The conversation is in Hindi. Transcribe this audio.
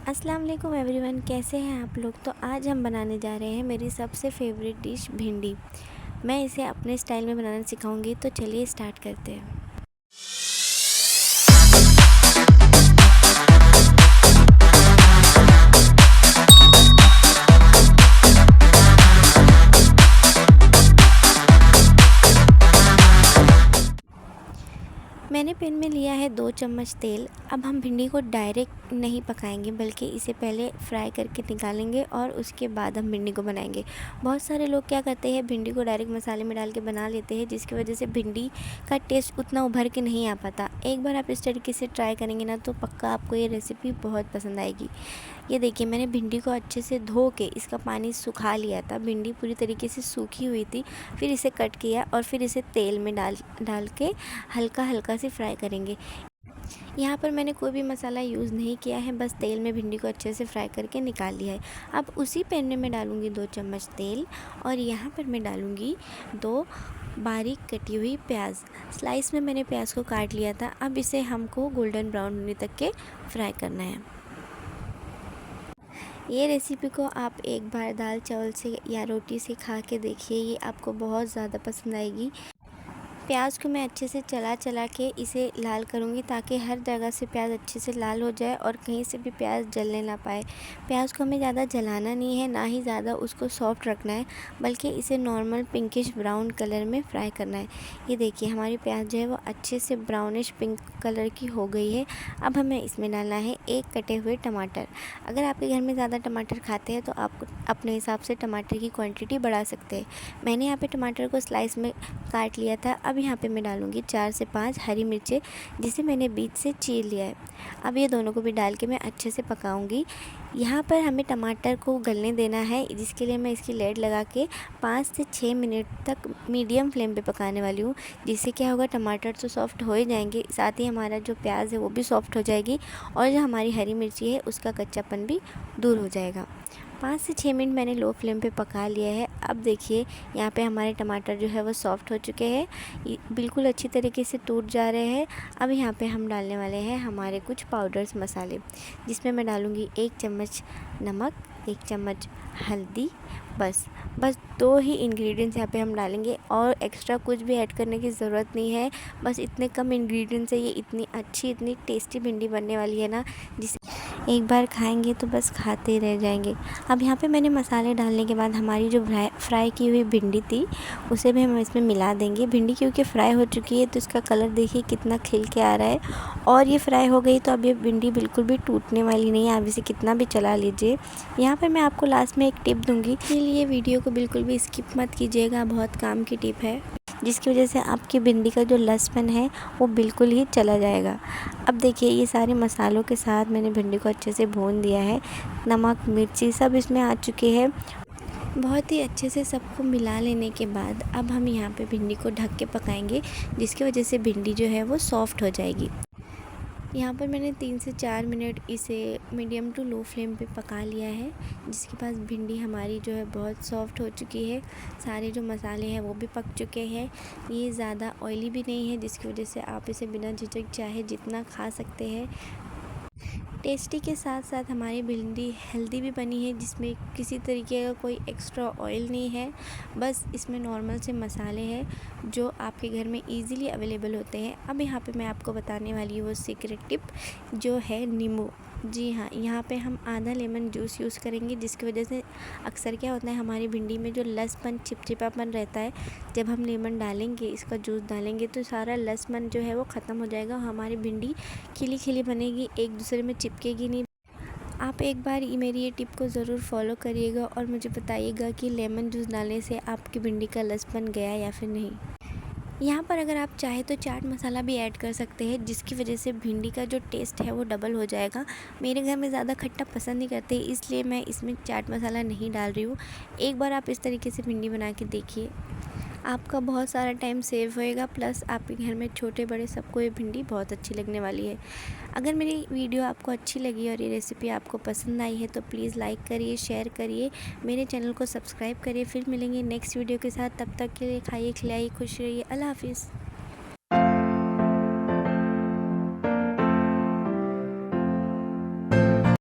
अस्सलाम वालेकुम एवरीवन, कैसे हैं आप लोग। तो आज हम बनाने जा रहे हैं मेरी सबसे फेवरेट डिश भिंडी। मैं इसे अपने स्टाइल में बनाना सिखाऊंगी, तो चलिए स्टार्ट करते हैं। मैंने पैन में लिया है 2 चम्मच तेल। अब हम भिंडी को डायरेक्ट नहीं पकाएंगे, बल्कि इसे पहले फ्राई करके निकालेंगे और उसके बाद हम भिंडी को बनाएंगे। बहुत सारे लोग क्या करते हैं, भिंडी को डायरेक्ट मसाले में डाल के बना लेते हैं, जिसकी वजह से भिंडी का टेस्ट उतना उभर के नहीं आ पाता। एक बार आप इस तरीके से ट्राई करेंगे ना, तो पक्का आपको ये रेसिपी बहुत पसंद आएगी। ये देखिए, मैंने भिंडी को अच्छे से धो के इसका पानी सुखा लिया था। भिंडी पूरी तरीके से सूखी हुई थी। फिर इसे कट किया और फिर इसे तेल में डाल के हल्का हल्का से फ्राई करेंगे। यहाँ पर मैंने कोई भी मसाला यूज़ नहीं किया है, बस तेल में भिंडी को अच्छे से फ्राई करके निकाल लिया है। अब उसी पैन में मैं डालूँगी 2 चम्मच तेल, और यहाँ पर मैं डालूँगी 2 बारीक कटी हुई प्याज। स्लाइस में मैंने प्याज को काट लिया था। अब इसे हमको गोल्डन ब्राउन होने तक के फ्राई करना है। ये रेसिपी को आप एक बार दाल चावल से या रोटी से खा के देखिए, ये आपको बहुत ज़्यादा पसंद आएगी। प्याज को मैं अच्छे से चला के इसे लाल करूँगी, ताकि हर जगह से प्याज अच्छे से लाल हो जाए और कहीं से भी प्याज जलने ना पाए। प्याज को हमें ज़्यादा जलाना नहीं है, ना ही ज़्यादा उसको सॉफ्ट रखना है, बल्कि इसे नॉर्मल पिंकिश ब्राउन कलर में फ्राई करना है। ये देखिए, हमारी प्याज जो है वो अच्छे से ब्राउनिश पिंक कलर की हो गई है। अब हमें इसमें डालना है 1 कटे हुए टमाटर। अगर आपके घर में ज़्यादा टमाटर खाते हैं तो आप अपने हिसाब से टमाटर की क्वांटिटी बढ़ा सकते हैं। मैंने यहाँ पे टमाटर को स्लाइस में काट लिया था। अब यहाँ पे मैं डालूँगी 4 से 5 हरी मिर्चें, जिसे मैंने बीच से चीर लिया है। अब ये दोनों को भी डाल के मैं अच्छे से पकाऊंगी। यहाँ पर हमें टमाटर को गलने देना है, जिसके लिए मैं इसकी लेड लगा के 5 से 6 मिनट तक मीडियम फ्लेम पे पकाने वाली हूँ। जिससे क्या होगा, टमाटर तो सॉफ्ट हो ही जाएंगे, साथ ही हमारा जो प्याज है वो भी सॉफ्ट हो जाएगी, और जो हमारी हरी मिर्ची है उसका कच्चापन भी दूर हो जाएगा। 5 से 6 मिनट मैंने लो फ्लेम पे पका लिया है। अब देखिए, यहाँ पे हमारे टमाटर जो है वो सॉफ्ट हो चुके हैं, बिल्कुल अच्छी तरीके से टूट जा रहे हैं। अब यहाँ पे हम डालने वाले हैं हमारे कुछ पाउडर्स मसाले, जिसमें मैं डालूँगी 1 चम्मच नमक, 1 चम्मच हल्दी। बस 2 ही इंग्रेडिएंट्स यहाँ पे हम डालेंगे, और एक्स्ट्रा कुछ भी ऐड करने की ज़रूरत नहीं है। बस इतने कम इंग्रेडिएंट्स से ये इतनी अच्छी, इतनी टेस्टी भिंडी बनने वाली है ना, जिसे एक बार खाएंगे तो बस खाते ही रह जाएंगे। अब यहाँ पे मैंने मसाले डालने के बाद हमारी जो फ्राई की हुई भिंडी थी, उसे भी हम इसमें मिला देंगे। भिंडी क्योंकि फ्राई हो चुकी है, तो इसका कलर देखिए कितना खिल के आ रहा है, और ये फ्राई हो गई तो अब ये भिंडी बिल्कुल भी टूटने वाली नहीं है। आप इसे कितना भी चला लीजिए। यहाँ पर मैं आपको लास्ट में एक टिप दूँगी, इसलिए वीडियो को बिल्कुल भी स्किप मत कीजिएगा, बहुत काम की टिप है, जिसकी वजह से आपकी भिंडी का जो लसपन है वो बिल्कुल ही चला जाएगा। अब देखिए, ये सारे मसालों के साथ मैंने भिंडी को अच्छे से भून दिया है। नमक मिर्ची सब इसमें आ चुके हैं। बहुत ही अच्छे से सबको मिला लेने के बाद अब हम यहाँ पे भिंडी को ढक के पकाएंगे, जिसकी वजह से भिंडी जो है वो सॉफ्ट हो जाएगी। यहाँ पर मैंने 3 से 4 मिनट इसे मीडियम टू लो फ्लेम पे पका लिया है, जिसके पास भिंडी हमारी जो है बहुत सॉफ्ट हो चुकी है। सारे जो मसाले हैं वो भी पक चुके हैं। ये ज़्यादा ऑयली भी नहीं है, जिसकी वजह से आप इसे बिना झिझक चाहे जितना खा सकते हैं। टेस्टी के साथ साथ हमारी भिंडी हेल्दी भी बनी है, जिसमें किसी तरीके का कोई एक्स्ट्रा ऑयल नहीं है। बस इसमें नॉर्मल से मसाले हैं जो आपके घर में इजीली अवेलेबल होते हैं। अब यहाँ पे मैं आपको बताने वाली हूँ वो सीक्रेट टिप, जो है नींबू। जी हाँ, यहाँ पे हम आधा लेमन जूस यूज़ करेंगे, जिसकी वजह से अक्सर क्या होता है, हमारी भिंडी में जो लसपन चिपचिपापन रहता है, जब हम लेमन डालेंगे, इसका जूस डालेंगे, तो सारा लसपन जो है वो ख़त्म हो जाएगा। हमारी भिंडी खिली खिली बनेगी, एक दूसरे में चिपकेगी नहीं। आप एक बार मेरी ये टिप को ज़रूर फॉलो करिएगा और मुझे बताइएगा कि लेमन जूस डालने से आपकी भिंडी का लसपन गया या फिर नहीं। यहाँ पर अगर आप चाहे तो चाट मसाला भी ऐड कर सकते हैं, जिसकी वजह से भिंडी का जो टेस्ट है वो डबल हो जाएगा। मेरे घर में ज़्यादा खट्टा पसंद नहीं करते, इसलिए मैं इसमें चाट मसाला नहीं डाल रही हूँ। एक बार आप इस तरीके से भिंडी बना के देखिए, आपका बहुत सारा टाइम सेव होएगा, प्लस आपके घर में छोटे बड़े सबको ये भिंडी बहुत अच्छी लगने वाली है। अगर मेरी वीडियो आपको अच्छी लगी और ये रेसिपी आपको पसंद आई है, तो प्लीज़ लाइक करिए, शेयर करिए, मेरे चैनल को सब्सक्राइब करिए। फिर मिलेंगे नेक्स्ट वीडियो के साथ। तब तक के लिए खाइए, खिलाइए, खुश रहिए। अल्लाह हाफिज़।